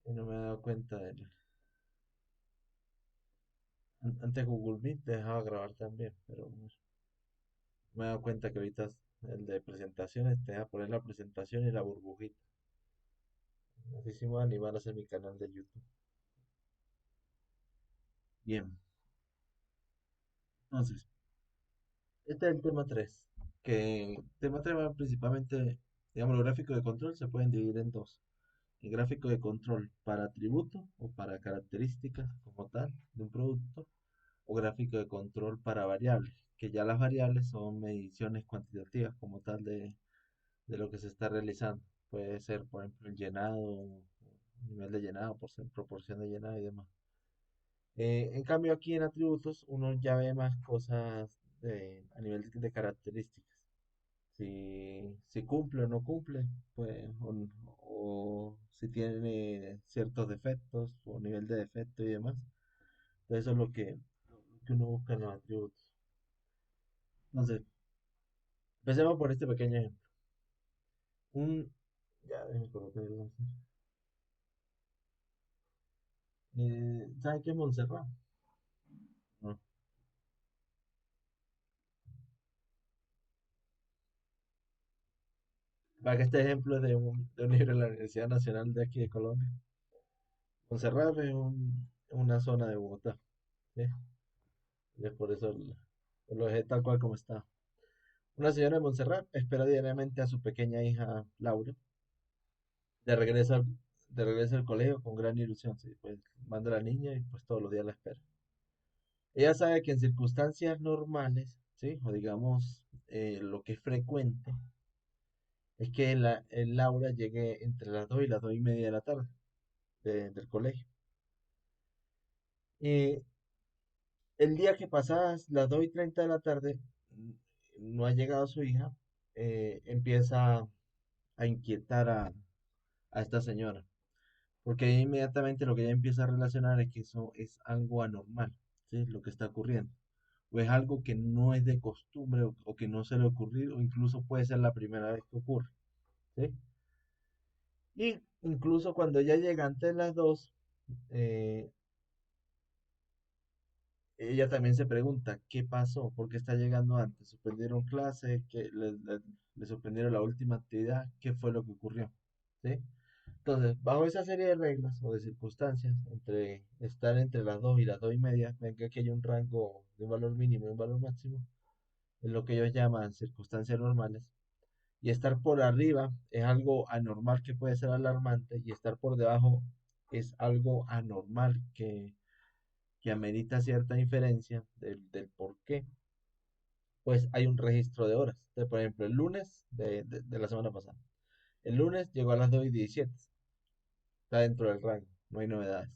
Y no me he dado cuenta antes Google Meet dejaba grabar también, pero me he dado cuenta que ahorita el de presentaciones te deja poner la presentación y la burbujita. Así sí me voy a animar a hacer mi canal de YouTube. Bien, entonces, este es el tema 3 que el tema 3 va principalmente, digamos, los gráficos de control se pueden dividir en dos. El gráfico de control para atributo o para características como tal de un producto, o gráfico de control para variables, que ya las variables son mediciones cuantitativas como tal de lo que se está realizando. Puede ser, por ejemplo, el llenado, nivel de llenado, por ser proporción de llenado y demás. En cambio, aquí en atributos uno ya ve más cosas a nivel de características. Si cumple o no cumple, pues, o si tiene ciertos defectos o nivel de defecto y demás. Entonces eso es lo que uno busca en los atributos. Entonces, empecemos por este pequeño ejemplo. Un, ya, déjame colocar el láser. ¿Saben qué es Montserrat? No. Para que este ejemplo es de un libro de la Universidad Nacional de aquí de Colombia. Montserrat es una zona de Bogotá, ¿sí? Y es por eso lo dejé tal cual como está. Una señora de Montserrat espera diariamente a su pequeña hija Laura de regreso de regreso al colegio con gran ilusión. ¿Sí? Pues manda a la niña y pues todos los días la espera. Ella sabe que en circunstancias normales, ¿sí? O digamos lo que es frecuente, es que el Laura llegue entre las 2 y las 2 y media de la tarde del colegio. Y el día que pasadas las 2 y 30 de la tarde no ha llegado su hija, empieza a inquietar a esta señora. Porque inmediatamente lo que ella empieza a relacionar es que eso es algo anormal, ¿sí? Lo que está ocurriendo. O es algo que no es de costumbre o que no se le ocurrió, o incluso puede ser la primera vez que ocurre, ¿sí? Y incluso cuando ella llega antes de las 2, eh, ella también se pregunta, ¿qué pasó? ¿Por qué está llegando antes? ¿Suspendieron clases? ¿Qué, le suspendieron la última actividad? ¿Qué fue lo que ocurrió? ¿Sí? Entonces, bajo esa serie de reglas o de circunstancias, entre estar entre las 2 y las 2 y media, ven que aquí hay un rango de un valor mínimo y un valor máximo, es lo que ellos llaman circunstancias normales. Y estar por arriba es algo anormal que puede ser alarmante, y estar por debajo es algo anormal que amerita cierta inferencia del por qué. Pues hay un registro de horas. Entonces, por ejemplo, el lunes de la semana pasada. El lunes llegó a las 2 y 17. Está dentro del rango, no hay novedades.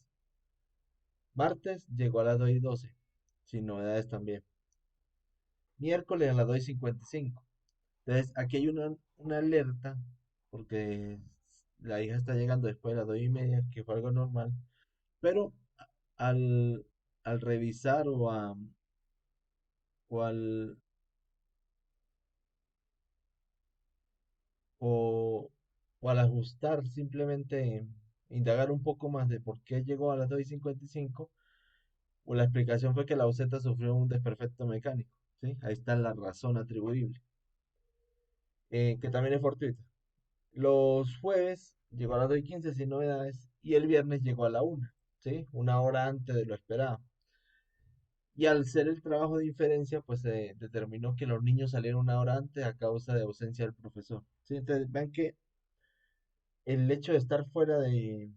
Martes llegó a las 2 y 12, sin novedades también. Miércoles a las 2 y 55. Entonces, aquí hay una alerta, porque la hija está llegando después de las 2 y media, que fue algo normal, pero al, al revisar o al, o al ajustar, simplemente indagar un poco más de por qué llegó a las 2 y 55, o la explicación fue que la buseta sufrió un desperfecto mecánico, ¿sí? Ahí está la razón atribuible, que también es fortuita. Los jueves llegó a las 2 y 15 sin novedades, y el viernes llegó a la 1, ¿sí? Una hora antes de lo esperado. Y al ser el trabajo de inferencia, pues se determinó que los niños salieron una hora antes a causa de ausencia del profesor. ¿Sí? Entonces, vean que el hecho de estar fuera de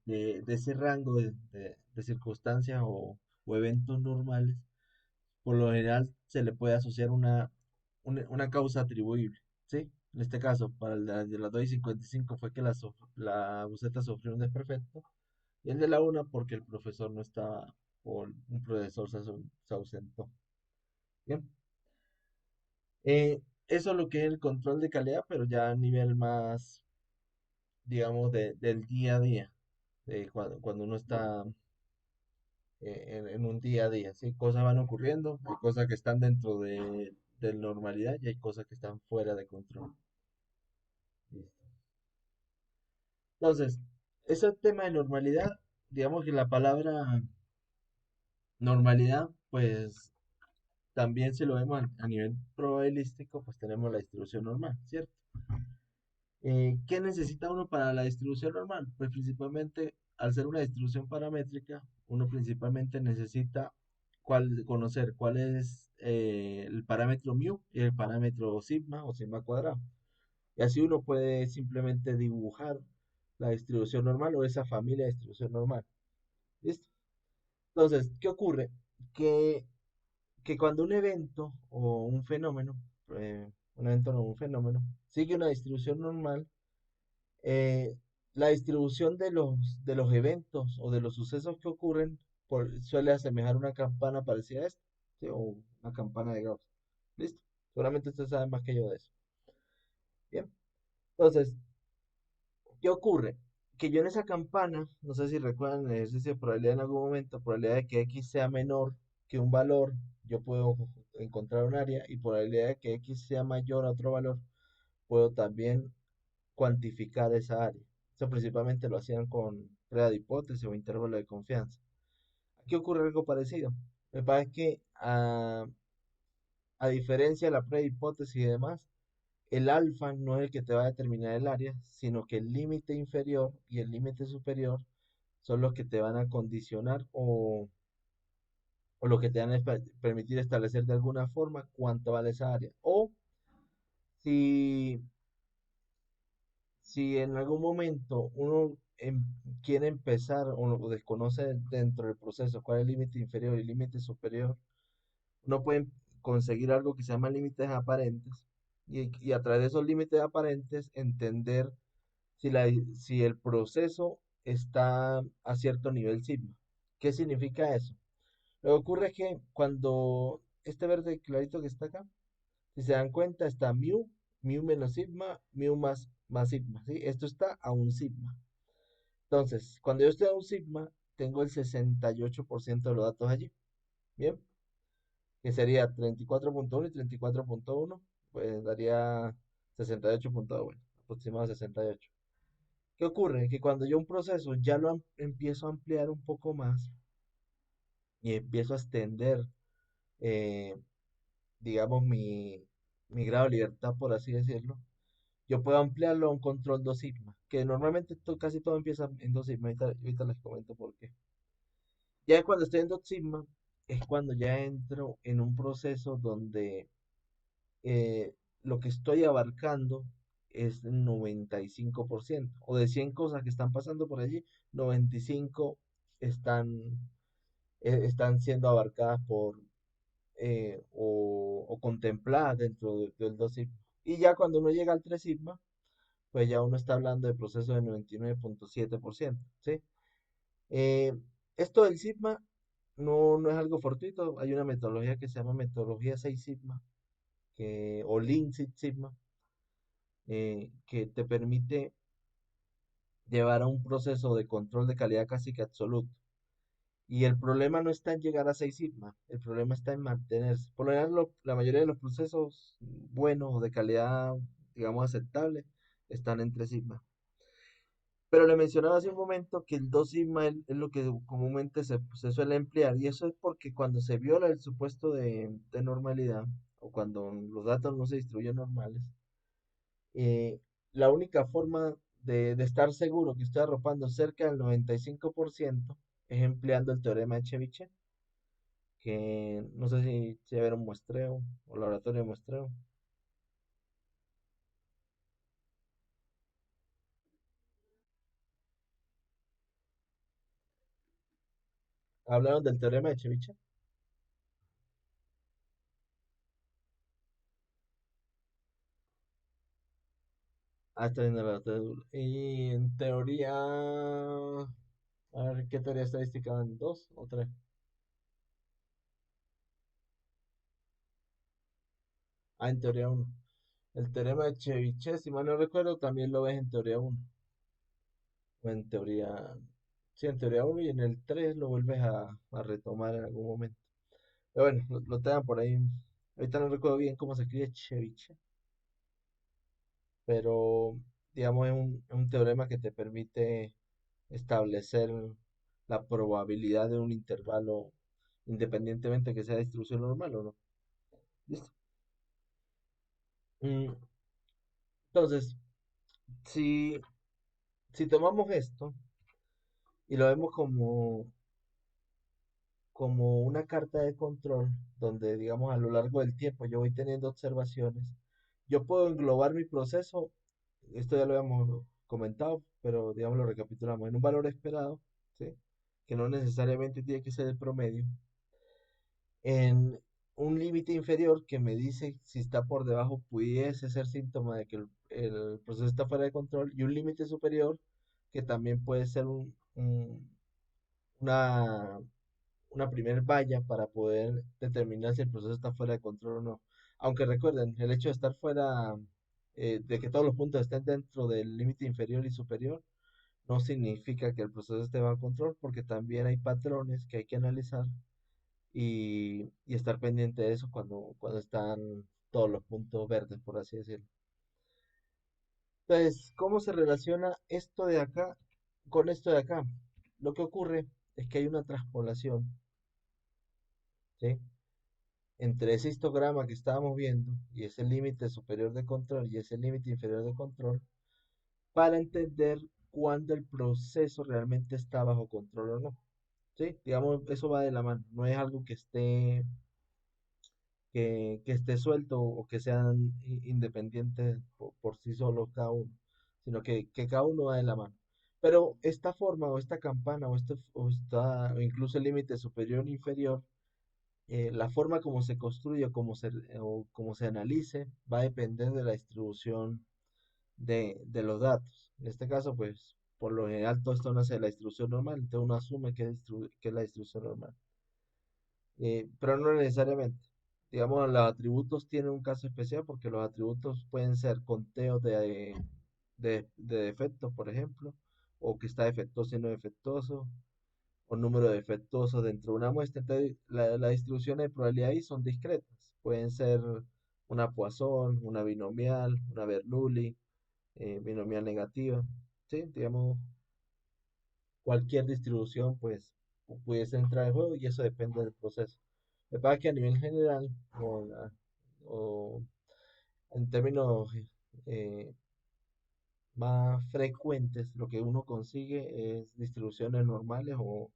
ese rango de circunstancias o eventos normales, por lo general se le puede asociar una causa atribuible, ¿sí? En este caso, para el de las 2 y 55 fue que la buceta sufrió un desperfecto, y el de la una porque el profesor no estaba o un profesor se ausentó. Bien, eso es lo que es el control de calidad, pero ya a nivel más, digamos, del día a día, de cuando uno está en un día a día, ¿sí? Cosas van ocurriendo, hay cosas que están dentro de normalidad y hay cosas que están fuera de control. Listo. Entonces, ese tema de normalidad, digamos que la palabra normalidad, pues también si lo vemos a nivel probabilístico, pues tenemos la distribución normal, ¿cierto? ¿Qué necesita uno para la distribución normal? Pues principalmente, al ser una distribución paramétrica, uno principalmente necesita conocer cuál es el parámetro mu y el parámetro sigma o sigma cuadrado. Y así uno puede simplemente dibujar la distribución normal o esa familia de distribución normal. ¿Listo? Entonces, ¿qué ocurre? Que, que cuando un evento o un evento no un fenómeno, sigue una distribución normal, eh, la distribución de los eventos o de los sucesos que ocurren suele asemejar una campana parecida a esta, ¿sí? O una campana de Gauss. ¿Listo? Seguramente usted sabe más que yo de eso. Bien. Entonces, ¿qué ocurre? Que yo en esa campana, no sé si recuerdan el ejercicio de probabilidad en algún momento, probabilidad de que X sea menor que un valor, yo puedo encontrar un área y probabilidad de que X sea mayor a otro valor, puedo también cuantificar esa área. Eso principalmente lo hacían con prueba de hipótesis o intervalo de confianza. Aquí ocurre algo parecido. Me parece que a diferencia de la prueba de hipótesis y demás, el alfa no es el que te va a determinar el área, sino que el límite inferior y el límite superior son los que te van a condicionar o lo que te van a permitir establecer de alguna forma cuánto vale esa área. O si, si en algún momento uno quiere empezar o desconoce dentro del proceso cuál es el límite inferior y el límite superior, uno puede conseguir algo que se llama límites aparentes y a través de esos límites aparentes entender si el proceso está a cierto nivel sigma. ¿Qué significa eso? Lo que ocurre es que cuando este verde clarito que está acá, si se dan cuenta, está mu menos sigma, más sigma, ¿sí? Esto está a un sigma. Entonces, cuando yo estoy a un sigma, tengo el 68% de los datos allí. Bien, que sería 34.1 y 34.1, pues daría 68.2, bueno, aproximado 68. ¿Qué ocurre? Que cuando yo un proceso ya empiezo a ampliar un poco más y empiezo a extender, eh, digamos, mi grado de libertad, por así decirlo, yo puedo ampliarlo a un control 2 sigma, que normalmente casi todo empieza en 2 sigma, ahorita les comento por qué. Ya cuando estoy en 2 sigma, es cuando ya entro en un proceso donde lo que estoy abarcando es el 95%, o de 100 cosas que están pasando por allí, 95 están, están siendo abarcadas o contempladas dentro del 2 sigma. Y ya cuando uno llega al 3 sigma, pues ya uno está hablando de procesos de 99.7%, ¿sí? Eh, Esto del sigma no es algo fortuito, hay una metodología que se llama metodología 6 sigma, o Lean Six Sigma, que te permite llevar a un proceso de control de calidad casi que absoluto. Y el problema no está en llegar a 6 sigma, el problema está en mantenerse. Por lo general, la mayoría de los procesos buenos o de calidad, digamos, aceptable, están en 3 sigma. Pero le mencionaba hace un momento que el 2 sigma es lo que comúnmente se suele emplear, y eso es porque cuando se viola el supuesto de normalidad, o cuando los datos no se distribuyen normales, eh, la única forma de estar seguro que estoy arropando cerca del 95% es empleando el teorema de Chebyshev, que no sé si era un muestreo o laboratorio de muestreo. Hablaron del teorema de Chebyshev. Ah, está viendo el laboratorio. Y en teoría, a ver, ¿qué teoría estadística van? ¿Dos o tres? Ah, en teoría uno. El teorema de Chebyshev, si mal no recuerdo, también lo ves en teoría uno. O en teoría, sí, en teoría uno y en el 3 lo vuelves a retomar en algún momento. Pero bueno, lo tengan por ahí. Ahorita no recuerdo bien cómo se escribe ceviche, pero digamos es un teorema que te permite. establecer la probabilidad de un intervalo independientemente que sea distribución normal o no. ¿Listo? Mm, Entonces, si, si tomamos esto y lo vemos como una carta de control, donde digamos a lo largo del tiempo yo voy teniendo observaciones, yo puedo englobar mi proceso, esto ya lo habíamos comentado, pero digamos lo recapitulamos, en un valor esperado, ¿sí? Que no necesariamente tiene que ser el promedio, en un límite inferior que me dice si está por debajo pudiese ser síntoma de que el proceso está fuera de control, y un límite superior que también puede ser una, una primer valla para poder determinar si el proceso está fuera de control o no. Aunque recuerden, el hecho de estar fuera, de que todos los puntos estén dentro del límite inferior y superior, no significa que el proceso esté bajo control, porque también hay patrones que hay que analizar y estar pendiente de eso cuando están todos los puntos verdes, por así decirlo. Entonces, ¿cómo se relaciona esto de acá con esto de acá? Lo que ocurre es que hay una transpolación, ¿sí? Entre ese histograma que estábamos viendo y ese límite superior de control y ese límite inferior de control, para entender cuándo el proceso realmente está bajo control o no. ¿Sí? Digamos, eso va de la mano, no es algo que esté suelto o que sean independientes por sí solos cada uno, sino que cada uno va de la mano. Pero esta forma o esta campana o incluso el límite superior e inferior, la forma como se construye o como se analice va a depender de la distribución de los datos. En este caso, pues, por lo general todo esto nace de la distribución normal, entonces uno asume que es la distribución normal. Pero no necesariamente. Digamos, los atributos tienen un caso especial porque los atributos pueden ser conteos de defectos, por ejemplo, o que está defectuoso y no defectuoso, o número de defectuosos dentro de una muestra. Entonces, las distribuciones de probabilidad ahí son discretas. Pueden ser una Poisson, una binomial, una Bernoulli, binomial negativa. ¿Sí? Digamos, cualquier distribución, pues, pudiese entrar en juego y eso depende del proceso. Lo que pasa es que a nivel general, o en términos eh, más frecuentes, lo que uno consigue es distribuciones normales o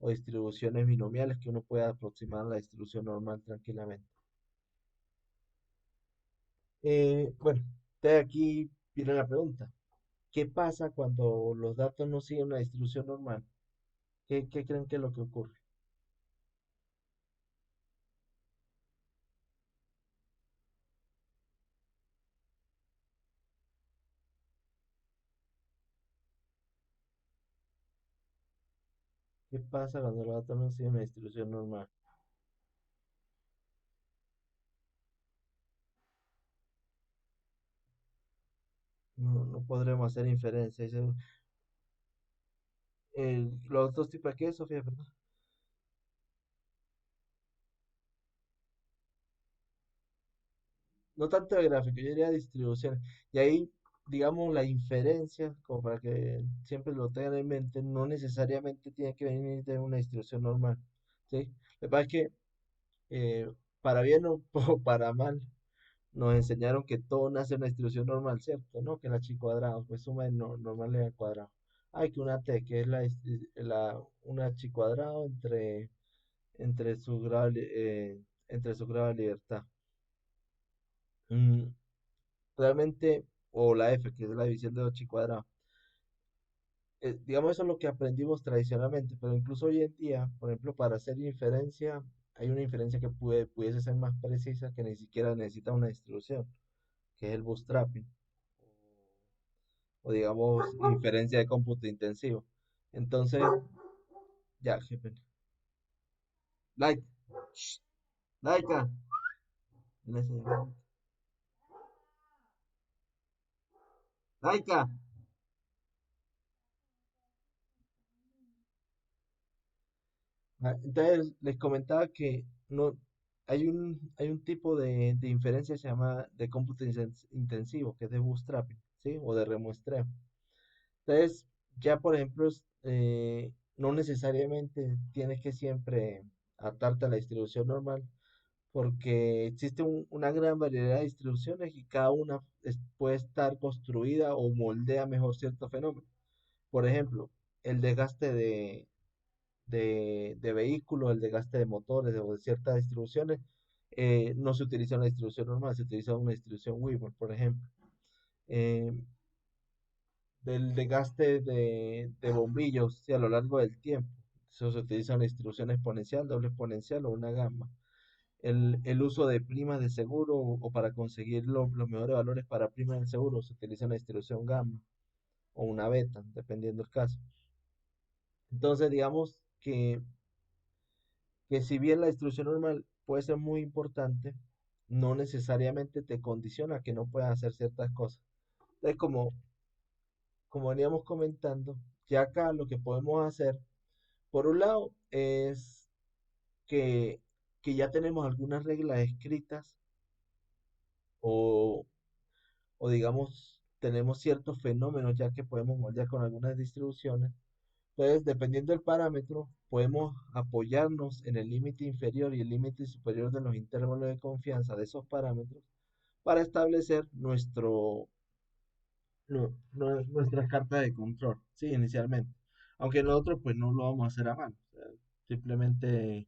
distribuciones binomiales que uno pueda aproximar a la distribución normal tranquilamente. Bueno, de aquí viene la pregunta. ¿Qué pasa cuando los datos no siguen una distribución normal? ¿Qué creen que es lo que ocurre? ¿Qué pasa cuando los datos no siguen una distribución normal? No podremos hacer inferencia. Los dos tipos de qué, Sofía, perdón. No tanto de gráfico, yo diría distribución. Y ahí, digamos, la inferencia, como para que siempre lo tengan en mente, no necesariamente tiene que venir de una distribución normal. ¿Sí? Lo que pasa es que, para bien o o para mal, nos enseñaron que todo nace en una distribución normal, ¿cierto? ¿No? Que la chi cuadrado, pues suma de normal al cuadrado. Hay que una t, que es una chi cuadrado entre su grado, entre su grado de libertad. Mm, realmente, o la f, que es la división de 8 y cuadrado. Digamos, eso es lo que aprendimos tradicionalmente, pero incluso hoy en día, por ejemplo, para hacer inferencia, hay una inferencia que pudiese ser más precisa, que ni siquiera necesita una distribución, que es el bootstrapping, o digamos, inferencia de cómputo intensivo. Entonces, ya, jefe. Like, Laika, en ese momento. Laika. Entonces les comentaba que no hay un tipo de inferencia que se llama de cómputo intensivo, que es de bootstrapping, ¿sí? O de remuestreo. Entonces, Ya, por ejemplo, no necesariamente tienes que siempre atarte a la distribución normal, porque existe una gran variedad de distribuciones y cada una puede estar construida o moldea mejor cierto fenómeno. Por ejemplo, el desgaste de vehículos, el desgaste de motores o de ciertas distribuciones, no se utiliza una distribución normal, se utiliza una distribución Weaver, por ejemplo. Eh, del desgaste de bombillos, sí, a lo largo del tiempo. Eso se utiliza una distribución exponencial, doble exponencial o una gamma. El uso de primas de seguro o para conseguir los mejores valores para primas de seguro se utiliza una distribución gamma o una beta, dependiendo del caso. Entonces, digamos que si bien la distribución normal puede ser muy importante, no necesariamente te condiciona a que no puedas hacer ciertas cosas. Entonces, como veníamos comentando, ya acá lo que podemos hacer, por un lado, es que, que ya tenemos algunas reglas escritas o, o digamos, tenemos ciertos fenómenos ya que podemos moldear con algunas distribuciones. Entonces, dependiendo del parámetro, podemos apoyarnos en el límite inferior y el límite superior de los intervalos de confianza de esos parámetros para establecer nuestras cartas de control, sí, inicialmente. Aunque nosotros pues no lo vamos a hacer a mano. O sea, simplemente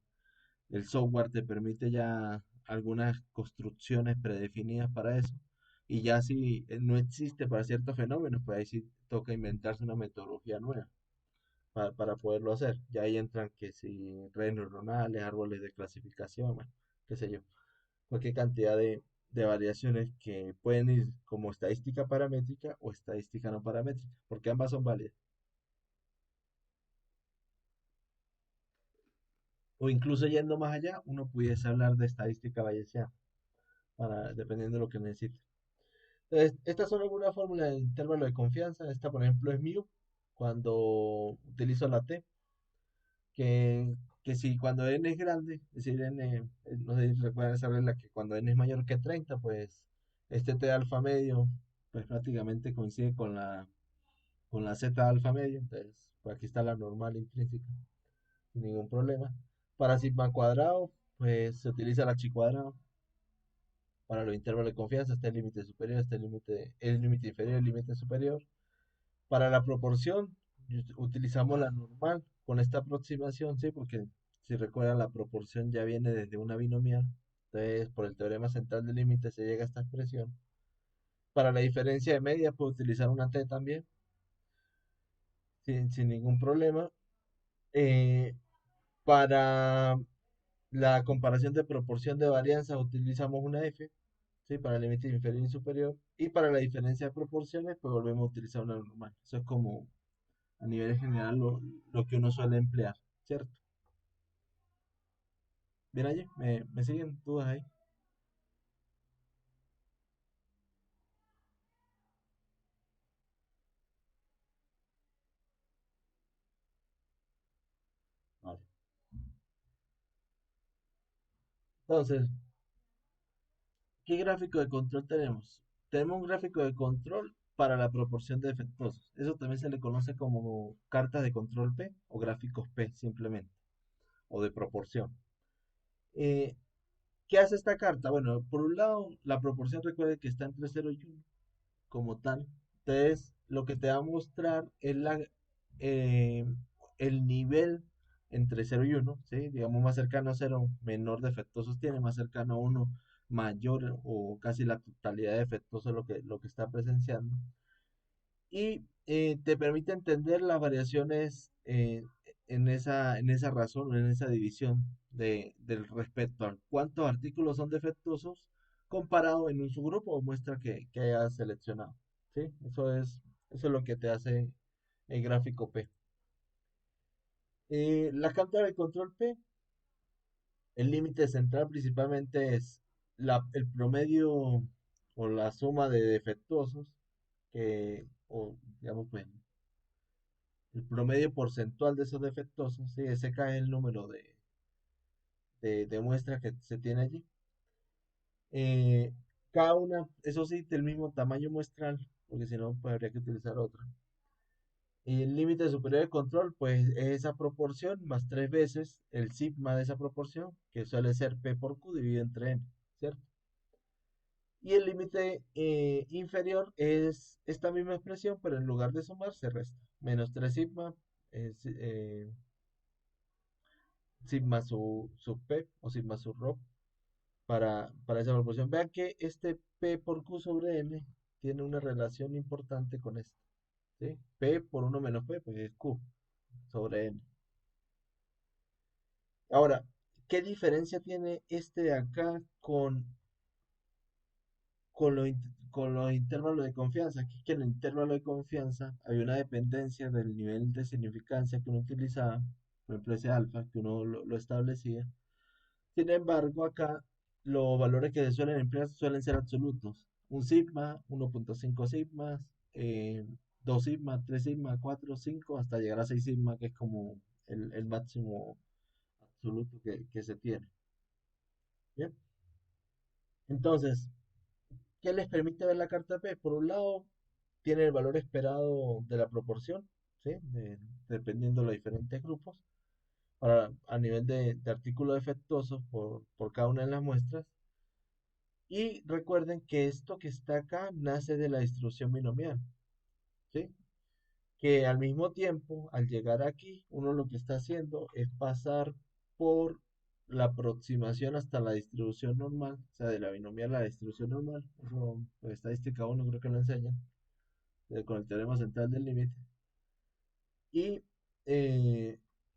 el software te permite ya algunas construcciones predefinidas para eso. Y ya si no existe para ciertos fenómenos, pues ahí sí toca inventarse una metodología nueva para poderlo hacer. Ya ahí entran que si redes neuronales, árboles de clasificación, bueno, qué sé yo, cualquier cantidad de variaciones que pueden ir como estadística paramétrica o estadística no paramétrica, porque ambas son válidas. O incluso yendo más allá, uno pudiese hablar de estadística bayesiana, dependiendo de lo que necesite. Entonces, estas son algunas fórmulas de intervalo de confianza. Esta, por ejemplo, es mu, cuando utilizo la t, que, que si cuando n es grande, es decir, no sé si recuerdan esa regla que cuando n es mayor que 30, pues este t alfa medio, pues prácticamente coincide con la z alfa medio. Entonces, pues aquí está la normal intrínseca, sin ningún problema. Para sigma cuadrado, pues se utiliza la chi cuadrado. Para los intervalos de confianza está el límite superior, está el límite inferior, el límite superior. Para la proporción, utilizamos la normal con esta aproximación, ¿sí? Porque si recuerdan, la proporción ya viene desde una binomial. Entonces, por el teorema central del límite se llega a esta expresión. Para la diferencia de medias, puedo utilizar una t también, sin ningún problema. Eh, para la comparación de proporción de varianza, utilizamos una f, ¿sí? Para el límite inferior y superior. Y para la diferencia de proporciones, pues volvemos a utilizar una normal. Eso es como a nivel general lo que uno suele emplear, ¿cierto? Bien allí, me siguen dudas ahí. Vale. Entonces, ¿qué gráfico de control tenemos? Tenemos un gráfico de control para la proporción de defectuosos. Eso también se le conoce como cartas de control P o gráficos P simplemente, o de proporción. Eh, ¿Qué hace esta carta? Bueno, por un lado, la proporción recuerde que está entre 0 y 1 como tal. Entonces, lo que te va a mostrar es eh, el nivel entre 0 y 1, ¿sí? Digamos, más cercano a 0 menor defectuosos tiene, más cercano a 1 mayor o casi la totalidad de defectuosos lo que está presenciando. Y te permite entender las variaciones en esa razón, en esa división del respecto a cuántos artículos son defectuosos comparado en un subgrupo o muestra que hayas seleccionado. ¿Sí? Eso es lo que te hace el gráfico P. La carta de control P, el límite central principalmente es el promedio o la suma de defectuosos o digamos, pues, el promedio porcentual de esos defectuosos, sí, ese cae el número de muestras que se tiene allí. Eh, Cada una, eso sí, del mismo tamaño muestral, porque si no, pues habría que utilizar otra. Y el límite superior de control, pues es esa proporción más tres veces el sigma de esa proporción, que suele ser P por Q dividido entre N, ¿cierto? Y el límite inferior es esta misma expresión, pero en lugar de sumar se resta. Menos 3 sigma, sigma sub P o sigma sub rho para esa proporción. Vean que este P por Q sobre N tiene una relación importante con esto, ¿sí? P por uno menos P, pues es Q sobre N. Ahora, ¿qué diferencia tiene este de acá con los intervalos de confianza? Aquí es que en el intervalo de confianza hay una dependencia del nivel de significancia que uno utilizaba, por ejemplo ese alfa, que uno lo establecía. Sin embargo, acá los valores que se suelen emplear suelen ser absolutos. Un sigma, 1.5 sigmas, 2 sigma, 3 sigma, 4, 5, hasta llegar a 6 sigma, que es como el máximo absoluto que se tiene. Bien, entonces, ¿qué les permite ver la carta P? Por un lado, tiene el valor esperado de la proporción, ¿sí? Dependiendo de los diferentes grupos, a nivel de artículo defectuoso por cada una de las muestras. Y recuerden que esto que está acá nace de la distribución binomial, ¿sí? Que al mismo tiempo, al llegar aquí, uno lo que está haciendo es pasar por la aproximación hasta la distribución normal, o sea, de la binomial a la distribución normal. Eso, en estadística uno creo que lo enseñan, con el teorema central del límite. Y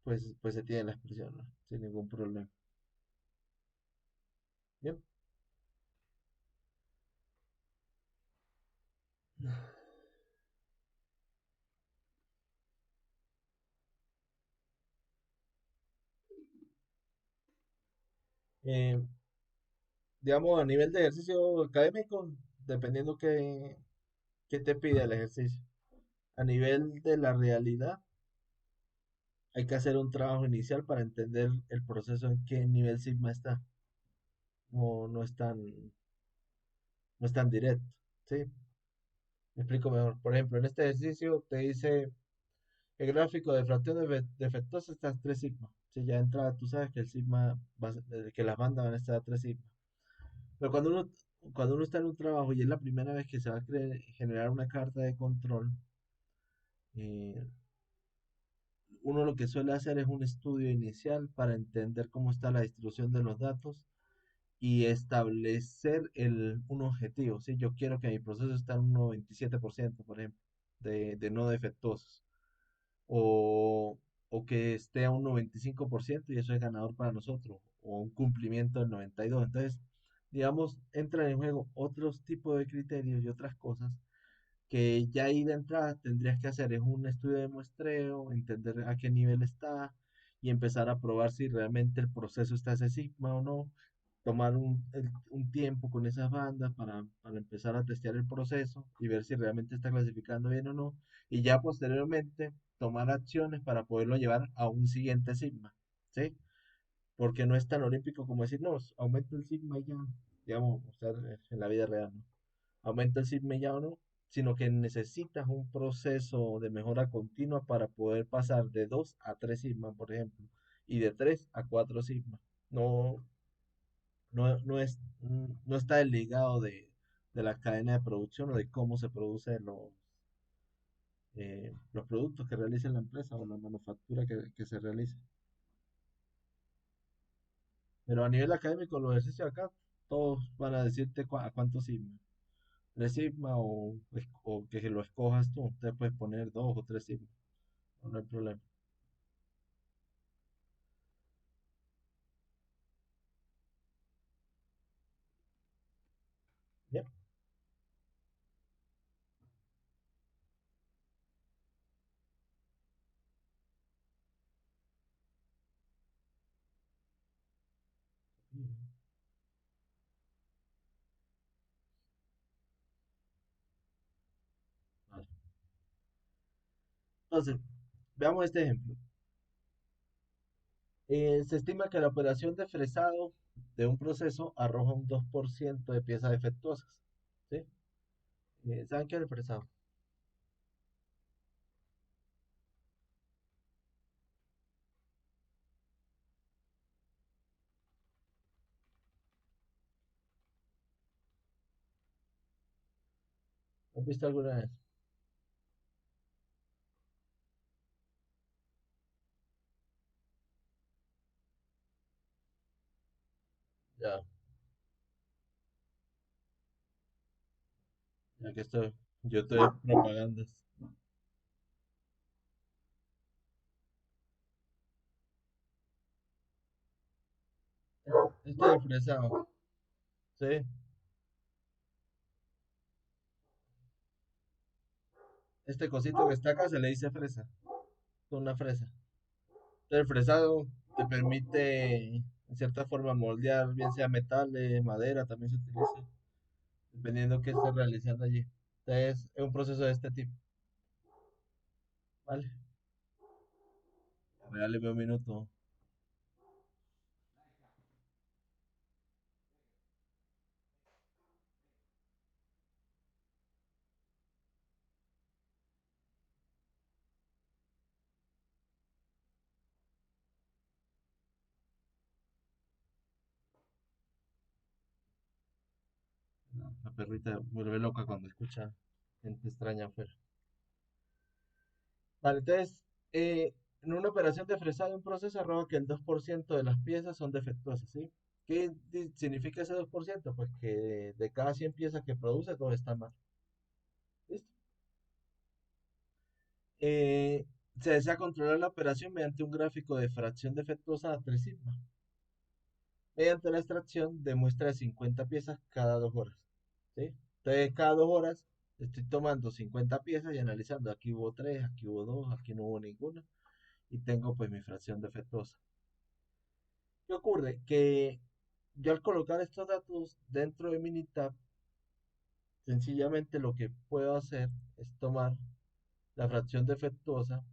pues se tiene la expresión, ¿no? Sin ningún problema. Bien. Eh, digamos, a nivel de ejercicio académico, dependiendo qué te pide el ejercicio. A nivel de la realidad, hay que hacer un trabajo inicial para entender el proceso en qué nivel sigma está. No es no es tan directo. ¿Sí? Me explico mejor. Por ejemplo, en este ejercicio te dice el gráfico de fracción defectuosa está a 3 sigma. Si ya de entrada tú sabes que el sigma que las bandas van a estar a 3 sigma. Pero cuando uno está en un trabajo y es la primera vez que se va a generar una carta de control, eh, uno lo que suele hacer es un estudio inicial para entender cómo está la distribución de los datos y establecer un objetivo. ¿Sí? Yo quiero que mi proceso esté en un 97%, por ejemplo, de no defectuosos. O, o que esté a un 95% y eso es ganador para nosotros. O un cumplimiento del 92%. Entonces, digamos, entran en juego otros tipos de criterios y otras cosas que ya ahí de entrada tendrías que hacer es un estudio de muestreo, entender a qué nivel está y empezar a probar si realmente el proceso está ese sigma o no, tomar un tiempo con esas bandas para empezar a testear el proceso y ver si realmente está clasificando bien o no, y ya posteriormente tomar acciones para poderlo llevar a un siguiente sigma, ¿sí? Porque no es tan olímpico como decir, no, aumenta el sigma y ya, digamos, o sea, en la vida real, ¿no? Aumenta el sigma ya o no, sino que necesitas un proceso de mejora continua para poder pasar de 2 a 3 sigma, por ejemplo, y de 3 a 4 sigma. No, no está desligado de la cadena de producción o de cómo se producen los productos que realiza la empresa o la manufactura que se realice. Pero a nivel académico, los ejercicios acá, todos van a decirte a cuánto sigma. 3 sigma o que lo escojas tú. Te puedes poner 2 o 3 sigma. No hay problema. Ya. Vale. Entonces, veamos este ejemplo. Se estima que la operación de fresado de un proceso arroja un 2% de piezas defectuosas. ¿Sí? ¿Saben qué es el fresado? ¿Has visto alguna vez? Ya, ya que estoy, yo estoy en propagandas. Este de fresado, ¿sí? Este cosito que está acá se le dice fresa, una fresa. El fresado te permite, en cierta forma, moldear, bien sea metales, madera, también se utiliza, dependiendo qué estés realizando allí. Entonces, es un proceso de este tipo, ¿vale? Regáleme un minuto. La perrita vuelve loca cuando escucha gente extraña afuera. Vale, entonces, en una operación de fresado, un proceso arroja que el 2% de las piezas son defectuosas, ¿sí? ¿Qué significa ese 2%? Pues que de cada 100 piezas que produce, dos están mal. ¿Listo? Eh, Se desea controlar la operación mediante un gráfico de fracción defectuosa a 3 sigma, mediante la extracción de muestra de 50 piezas cada 2 horas. ¿Sí? Entonces, cada 2 horas estoy tomando 50 piezas y analizando. Aquí hubo 3, aquí hubo 2, aquí no hubo ninguna. Y tengo pues mi fracción defectuosa. ¿Qué ocurre? Que yo al colocar estos datos dentro de Minitab, sencillamente lo que puedo hacer es tomar la fracción defectuosa.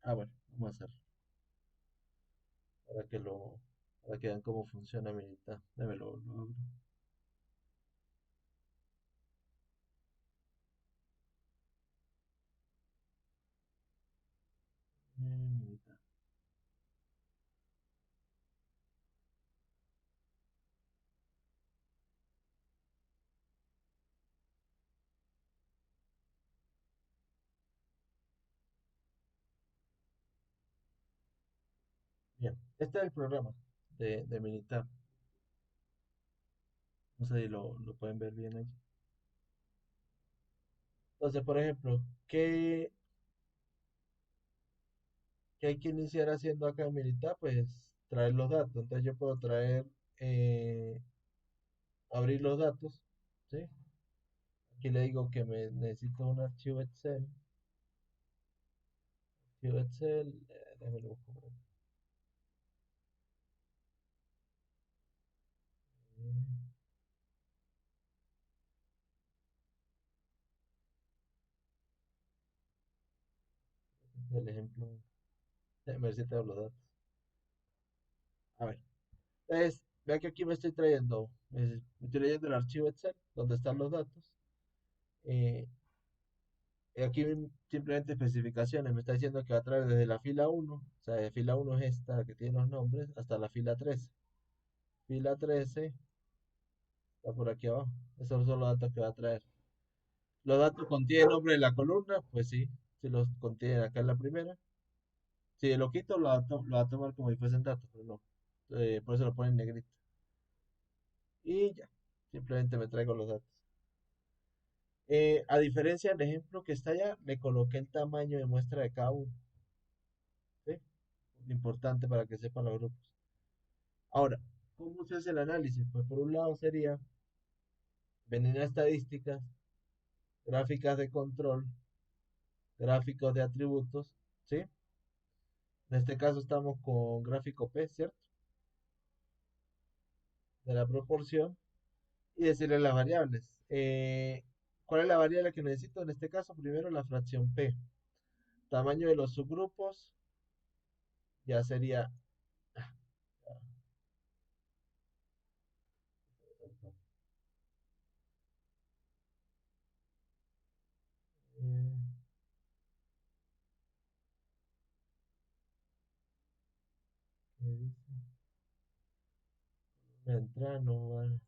Ah, bueno, vamos a hacer para que lo, para que vean cómo funciona Minitab. Lo abro. Minitab. Bien, este es el programa de Minitab. No sé si lo pueden ver bien ahí. Entonces, por ejemplo, ¿qué hay que iniciar haciendo acá en Minitab? Pues traer los datos. Entonces yo puedo traer, eh, abrir los datos, ¿sí? Aquí le digo que me necesito un archivo Excel, déjame lo busco por aquí. Este es el ejemplo. Déjame ver si tengo los datos. A ver, entonces, vea que aquí me estoy trayendo, me estoy leyendo el archivo Excel, donde están los datos. Eh, y aquí simplemente especificaciones, me está diciendo que va a traer desde la fila uno, o sea, de fila uno es esta que tiene los nombres, hasta la fila 13. Fila 13 está por aquí abajo. Esos son los datos que va a traer. Los datos contienen nombre de la columna, pues sí, si los contiene acá en la primera. Si lo quito, lo va a tomar como si fuesen datos, pero no. Por eso lo ponen en negrito. Y ya, simplemente me traigo los datos. A diferencia del ejemplo que está allá, le coloqué el tamaño de muestra de cada uno. ¿Sí? Importante para que sepan los grupos. Ahora, ¿cómo se hace el análisis? Pues por un lado sería venir a estadísticas, gráficas de control, gráficos de atributos, ¿sí? En este caso estamos con gráfico P, ¿cierto? De la proporción y decirle las variables. ¿Cuál es la variable que necesito? En este caso, primero la fracción P. Tamaño de los subgrupos ya sería eh, ¿qué dice? Una entrada no vale.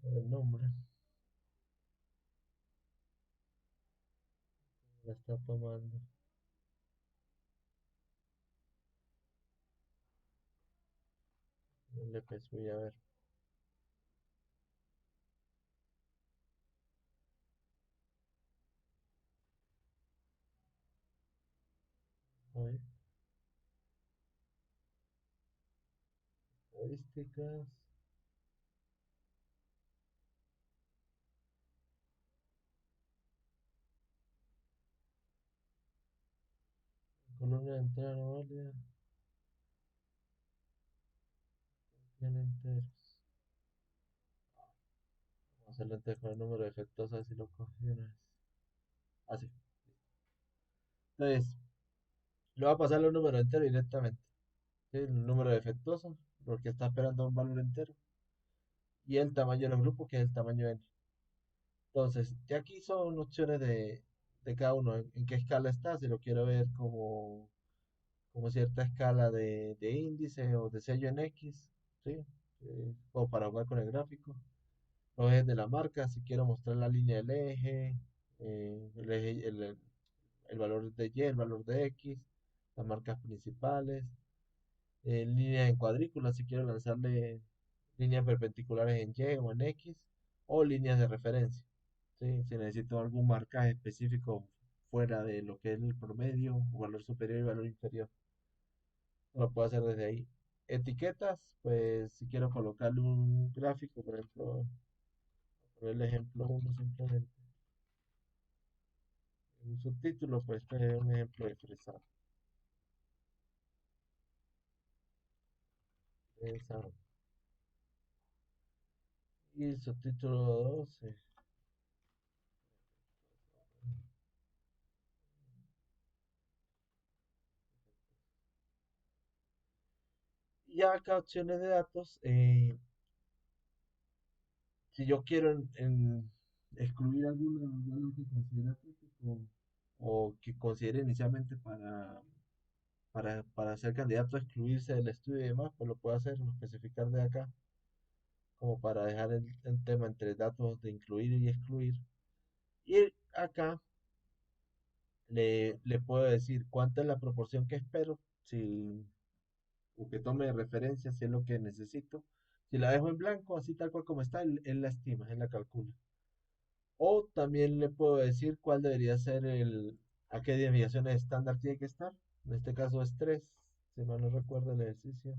El nombre la está tomando. Le pues voy a ver. A ver, estadísticas. Columna de entrada no válida. Tiene enteros. Vamos a hacerlo entonces con el número de efectos, a ver si lo coge de una vez. Así. Entonces, le va a pasar los números enteros directamente. ¿Sí? El número defectuoso, porque está esperando un valor entero. Y el tamaño de los grupos, que es el tamaño n. Entonces, ya aquí son opciones de cada uno, en qué escala está, si lo quiero ver como cierta escala de índice o de sello en X, ¿sí? O para jugar con el gráfico. Los ejes de la marca, si quiero mostrar la línea del eje, el valor de Y, el valor de X, las marcas principales, líneas en cuadrículas, si quiero lanzarle líneas perpendiculares en Y o en X, o líneas de referencia. ¿Sí? Si necesito algún marcaje específico fuera de lo que es el promedio, o valor superior y valor inferior, lo puedo hacer desde ahí. Etiquetas, pues si quiero colocarle un gráfico, por ejemplo, por el ejemplo uno simplemente, un subtítulo, pues este es un ejemplo de fresado. Fresado. Y el subtítulo 2, y acá opciones de datos, si yo quiero excluir algún valor que considere crítico o que considere inicialmente para ser candidato a excluirse del estudio y demás, pues lo puedo hacer, lo especificar de acá, como para dejar el tema entre datos de incluir y excluir. Y acá le puedo decir cuánta es la proporción que espero, si, o que tome de referencia si es lo que necesito. Si la dejo en blanco, así tal cual como está, él la estima, él la calcula. O también le puedo decir cuál debería ser a qué desviaciones estándar tiene que estar. En este caso es 3, si mal no recuerdo el ejercicio.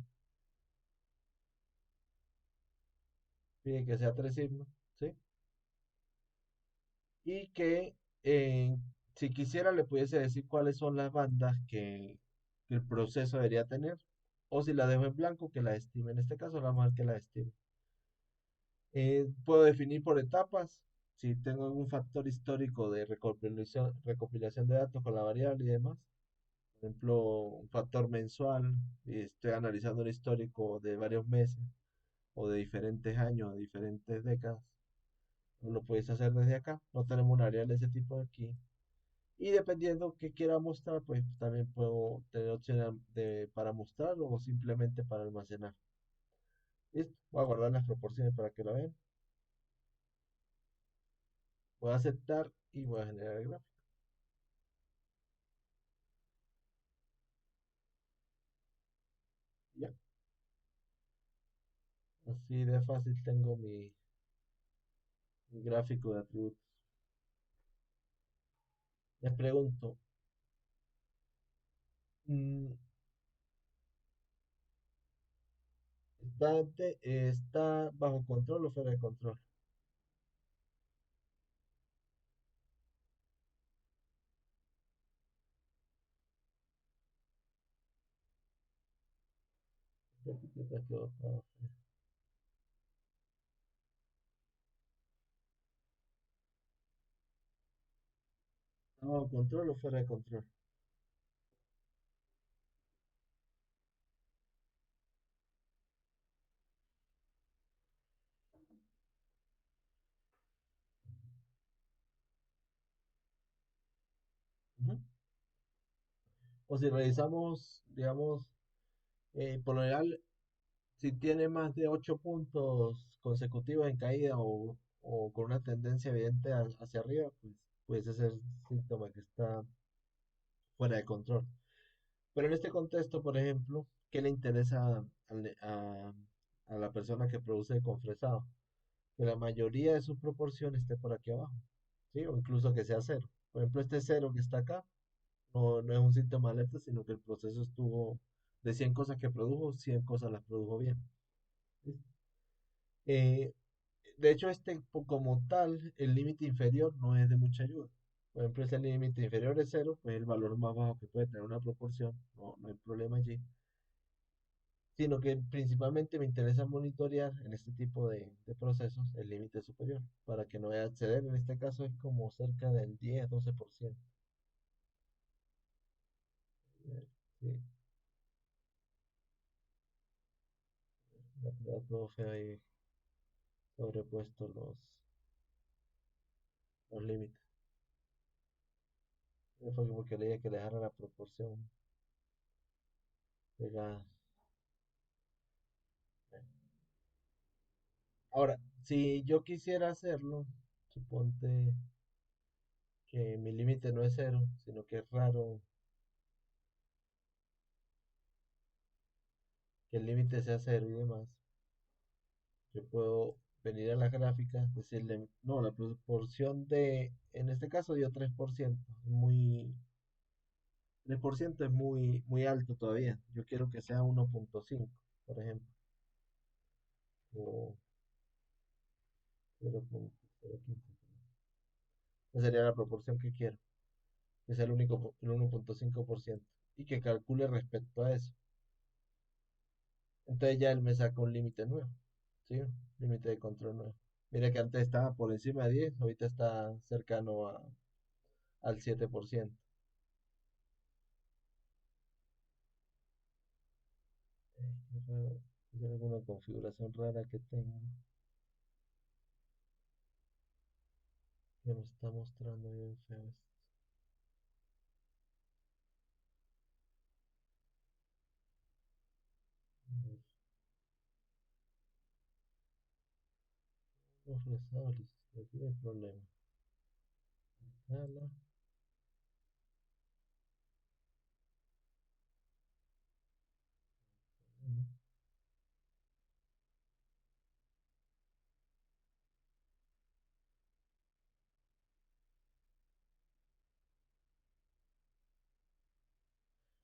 Pide que sea 3 sigmas, ¿sí? Y que si quisiera le pudiese decir cuáles son las bandas que el proceso debería tener. O si la dejo en blanco, que la estime. En este caso, vamos a ver que la estime. Puedo definir por etapas. Si tengo algún factor histórico de recopilación de datos con la variable y demás. Por ejemplo, un factor mensual, y estoy analizando un histórico de varios meses o de diferentes años, de diferentes décadas, lo puedes hacer desde acá. No tenemos un área de ese tipo de aquí. Y dependiendo qué quiera mostrar, pues también puedo tener opciones para mostrar o simplemente para almacenar. Listo, voy a guardar las proporciones para que lo vean. Voy a aceptar y voy a generar el gráfico. Ya, así de fácil tengo mi gráfico de atributos. Les pregunto, mm, ¿está bajo control o fuera de control? Esta etiqueta quedó toda fea. ¿Está bajo control o fuera de control? Ujú. O si revisamos, digamos, por lo general, Si tiene más de 8 puntos consecutivos en caída o con una tendencia evidente hacia arriba, pues ese es el síntoma que está fuera de control. Pero en este contexto, por ejemplo, ¿qué le interesa a la persona que produce confresado? Que la mayoría de su proporción esté por aquí abajo, ¿sí? O incluso que sea cero. Por ejemplo, este cero que está acá no es un síntoma de alerta, sino que el proceso estuvo de 100 cosas que produjo, 100 cosas las produjo bien. ¿Sí? Eh, de hecho, como tal, el límite inferior no es de mucha ayuda. Por ejemplo, si el límite inferior es cero, pues el valor más bajo que puede tener una proporción, no hay problema allí. Sino que principalmente me interesa monitorear en este tipo de procesos el límite superior, para que no vaya a acceder. En este caso es como cerca del 10-12%. Sí, me ha quedado todo feo ahí sobrepuesto los límites. Fue porque le dije que le dejara la proporción pegada. Ahora, si yo quisiera hacerlo, suponte que mi límite no es cero, sino que es raro que el límite sea cero y demás, yo puedo venir a la gráfica, decirle, no, la proporción en este caso dio 3%, 3% es muy alto todavía. Yo quiero que sea 1,5, por ejemplo, o 0,015. Esa sería la proporción que quiero, que sea el 1,5% y que calcule respecto a eso. Entonces ya él me saca un límite nuevo, ¿sí? Límite de control nuevo. Mira que antes estaba por encima de 10, ahorita está cercano al 7%. Qué raro. ¿Hay alguna configuración rara que tengo que me está mostrando bien feo esto? A ver, no fresado, listo, aquí no hay problema. Escala. Mm.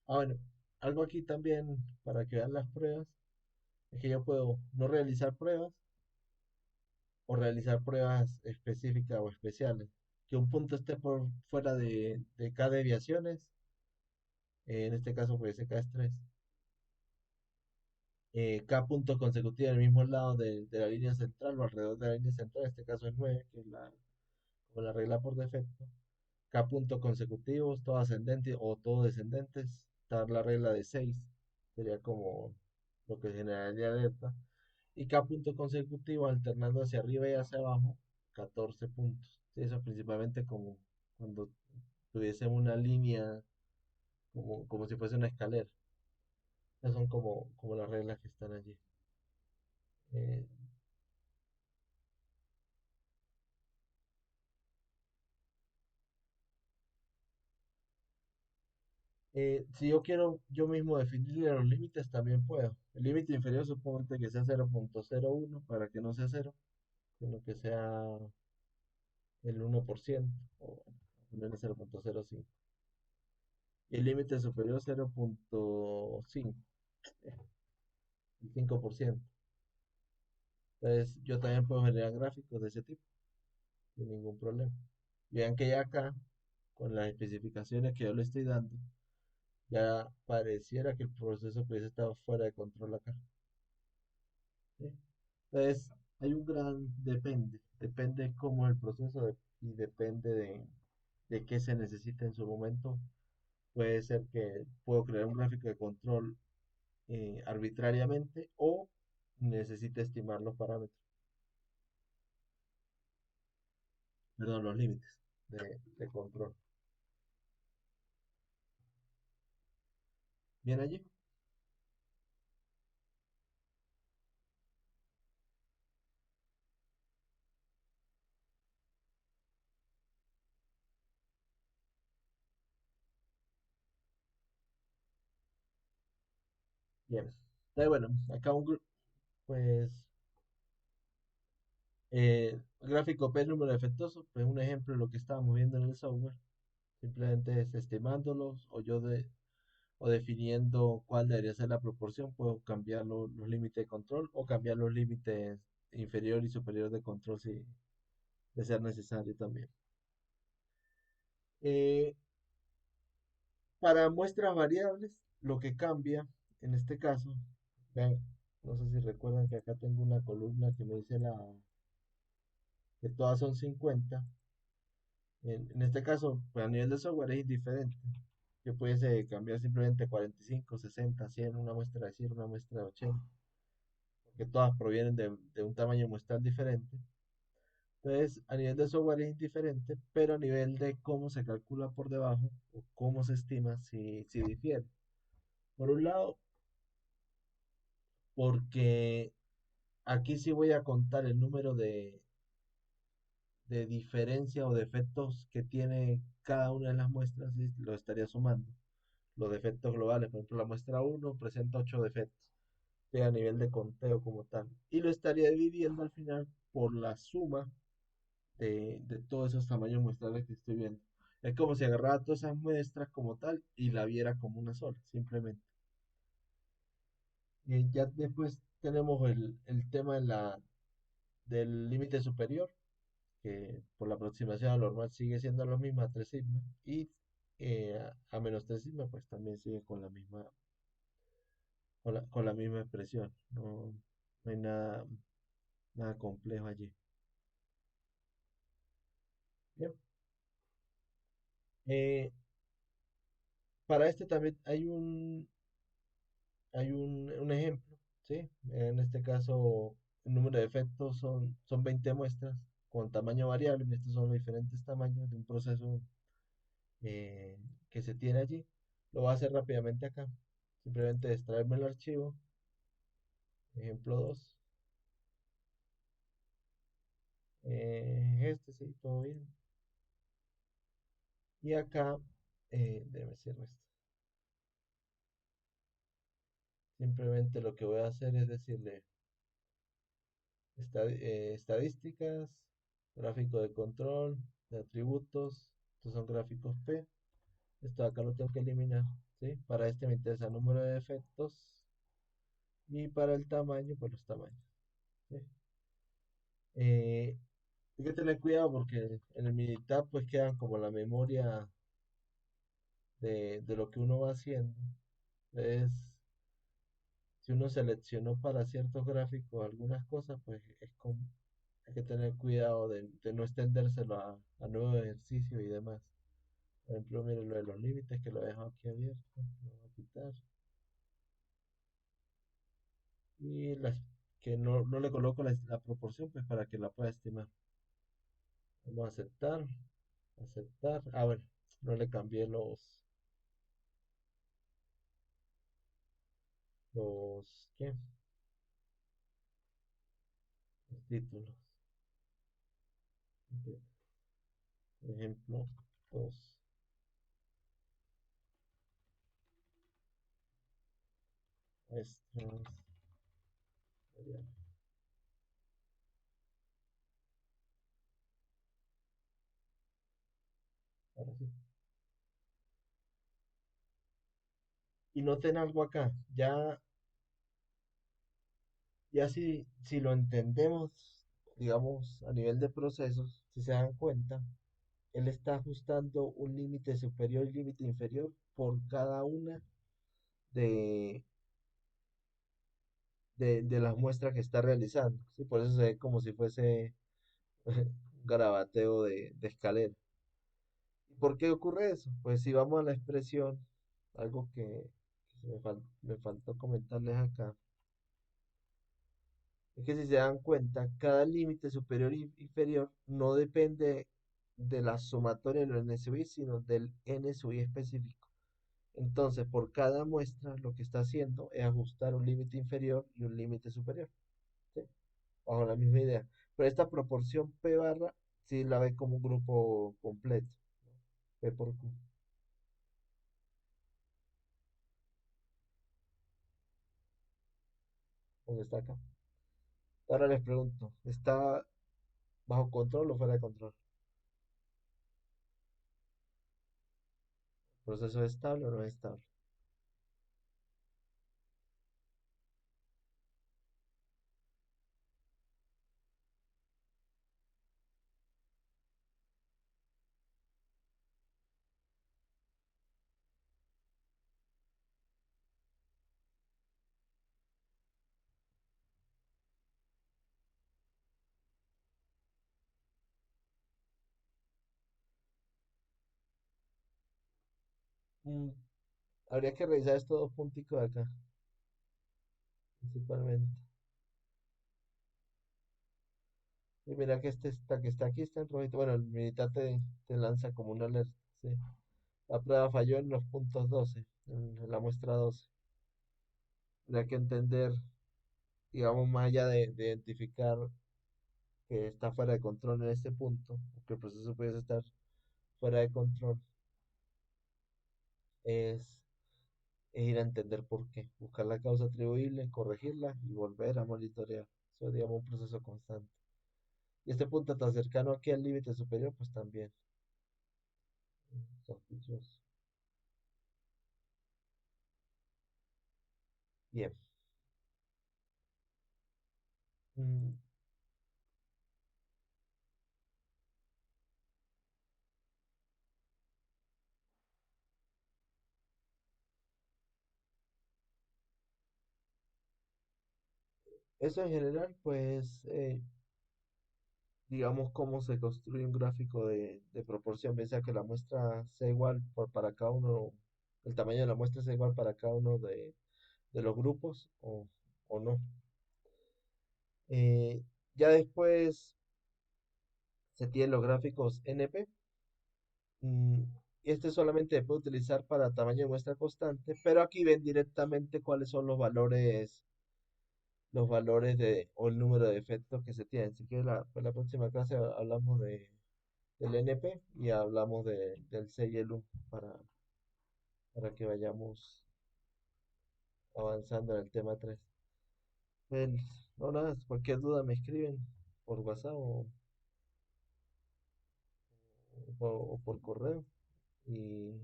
Bueno, algo aquí también para que vean las pruebas es que yo puedo no realizar pruebas o realizar pruebas específicas o especiales. Que un punto esté por fuera de K desviaciones, en este caso puede ser K3, K puntos consecutivos en el mismo lado de la línea central o alrededor de la línea central, en este caso es 9, que es como la regla por defecto. K puntos consecutivos, todo ascendente o todo descendentes, está la regla de 6, sería como lo que generaría alerta. Y K puntos consecutivos alternando hacia arriba y hacia abajo, 14 puntos. Sí, eso principalmente como cuando tuviésemos una línea, como si fuese una escalera. Esas son como las reglas que están allí. Eh, si yo quiero yo mismo definirle los límites, también puedo. El límite inferior supongo que sea 0,01 para que no sea cero, sino que sea el 1%, o bueno, ponerle 0,05. Y el límite superior 0,5, el 5%. Entonces yo también puedo generar gráficos de ese tipo, sin ningún problema. Y vean que ya acá, con las especificaciones que yo le estoy dando, ya pareciera que el proceso pudiese estar fuera de control acá. ¿Sí? Entonces, hay un gran depende cómo es el proceso y depende de qué se necesita en su momento. Puede ser que puedo crear un gráfico de control arbitrariamente o necesite estimar los parámetros, perdón, los límites de control. Bien allí. Bien. Entonces, bueno, acá pues, gráfico P número defectuoso, pues un ejemplo de lo que estábamos viendo en el software. Simplemente es estimándolos o definiendo cuál debería ser la proporción. Puedo cambiar los límites de control o cambiar los límites inferior y superior de control si de ser necesario también. Eh, para muestras variables, lo que cambia en este caso, vean, no sé si recuerdan que acá tengo una columna que me dice que todas son 50. En este caso, pues a nivel de software es indiferente. Que pudiese cambiar simplemente 45, 60, 100, una muestra de 100, una muestra de 80, porque todas provienen de un tamaño muestral diferente. Entonces, a nivel de software es indiferente, pero a nivel de cómo se calcula por debajo o cómo se estima, si difiere. Por un lado, porque aquí sí voy a contar el número de diferencia o defectos que tiene cada una de las muestras y lo estaría sumando. Los defectos globales, por ejemplo, la muestra uno presenta 8 defectos a nivel de conteo como tal. Y lo estaría dividiendo al final por la suma de todos esos tamaños muestrales que estoy viendo. Es como si agarrara todas esas muestras como tal y la viera como una sola, simplemente. Y ya después tenemos el tema del límite superior, que por la aproximación a lo normal sigue siendo lo mismo a 3 sigma, y a menos 3 sigma, pues también sigue con la misma expresión. No, no hay nada complejo allí. Bien. Eh, para este también hay un ejemplo, ¿sí? En este caso, el número de efectos son 20 muestras con tamaño variable. Estos son los diferentes tamaños de un proceso eh, que se tiene allí. Lo voy a hacer rápidamente acá. Simplemente extraerme el archivo, ejemplo 2. Este sí, todo bien. Y acá, déjeme cierrar esto. Simplemente lo que voy a hacer es decirle estadísticas, gráfico de control, de atributos, estos son gráficos P, esto acá lo tengo que eliminar, ¿sí? Para este me interesa el número de efectos y para el tamaño, pues los tamaños, ¿sí? Hay que tener cuidado porque en el Minitab pues quedan como la memoria de lo que uno va haciendo. Entonces, si uno seleccionó para ciertos gráficos algunas cosas, pues hay que tener cuidado de no extendérselo a nuevos ejercicios y demás. Por ejemplo, miren lo de los límites que lo he dejado aquí abierto. Lo voy a quitar. Y que no le coloco la proporción, pues para que la pueda estimar. Vamos a aceptar. Aceptar. Ah, bueno, no le cambié ¿qué? Los títulos. Ok. Ejemplo 2. Muestras. Variables. Ahora sí. Y noten algo acá. Ya si lo entendemos, digamos, a nivel de procesos, si se dan cuenta, él está ajustando un límite superior y límite inferior por cada una de, de las muestras que está realizando, ¿sí? Por eso se ve como si fuese un garabateo de escalera. ¿Y por qué ocurre eso? Pues si vamos a la expresión, algo que me faltó comentarles acá, es que si se dan cuenta, cada límite superior e inferior no depende de la sumatoria del NSUI, sino del NSUI específico. Entonces, por cada muestra, lo que está haciendo es ajustar un límite inferior y un límite superior, ¿sí? Bajo la misma idea. Pero esta proporción P barra, sí la ve como un grupo completo, ¿no? P por Q. donde está acá. Ahora les pregunto, ¿está bajo control o fuera de control? ¿El proceso es estable o no es estable? Mm, habría que revisar estos dos punticos de acá, principalmente. Y mira que que está aquí está en rojito. Bueno, el militar te lanza como una alerta, ¿sí? La prueba falló en los puntos 12, en la muestra 12. Habría que entender, digamos, más allá de identificar que está fuera de control en este punto, o que el proceso puede estar fuera de control, es, es ir a entender por qué, buscar la causa atribuible, corregirla y volver a monitorear. Eso es, digamos, un proceso constante. Y este punto tan cercano aquí al límite superior, pues también sospechoso. Bien. Mm, Eso en general, pues, digamos, cómo se construye un gráfico de proporción, bien sea que la muestra sea igual para cada uno, el tamaño de la muestra sea igual para cada uno de los grupos o no. Eh, ya después se tienen los gráficos NP. mm, este solamente se puede utilizar para tamaño de muestra constante, pero aquí ven directamente cuáles son los valores o el número de efectos que se tienen. Si quieres, pues la próxima clase hablamos del NP y hablamos del C y el U para que vayamos avanzando en el tema 3. No, nada, cualquier duda me escriben por WhatsApp o por correo y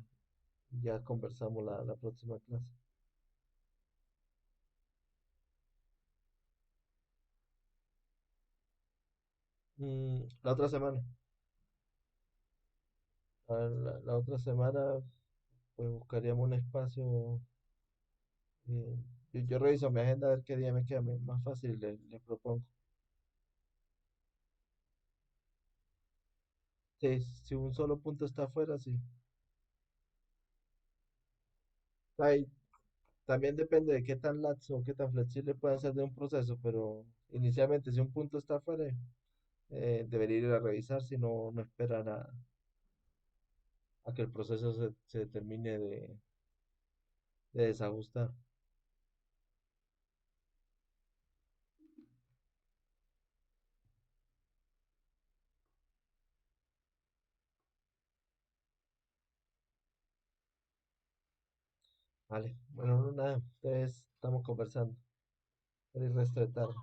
ya conversamos la próxima clase. La otra semana, la otra semana, pues buscaríamos un espacio. Yo reviso mi agenda a ver qué día me queda más fácil, le propongo. Sí, si un solo punto está afuera, sí. Ahí, también depende de qué tan laxo o qué tan flexible pueda ser de un proceso, pero inicialmente si un punto está afuera, debería ir a revisar si no esperar a que el proceso se termine de desajustar. Vale, bueno, no, nada, entonces estamos conversando. El resto de tarde.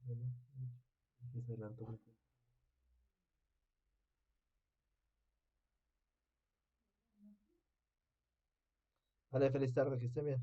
Bueno, y se adelantó mucho. Vale, feliz tarde, que esté bien.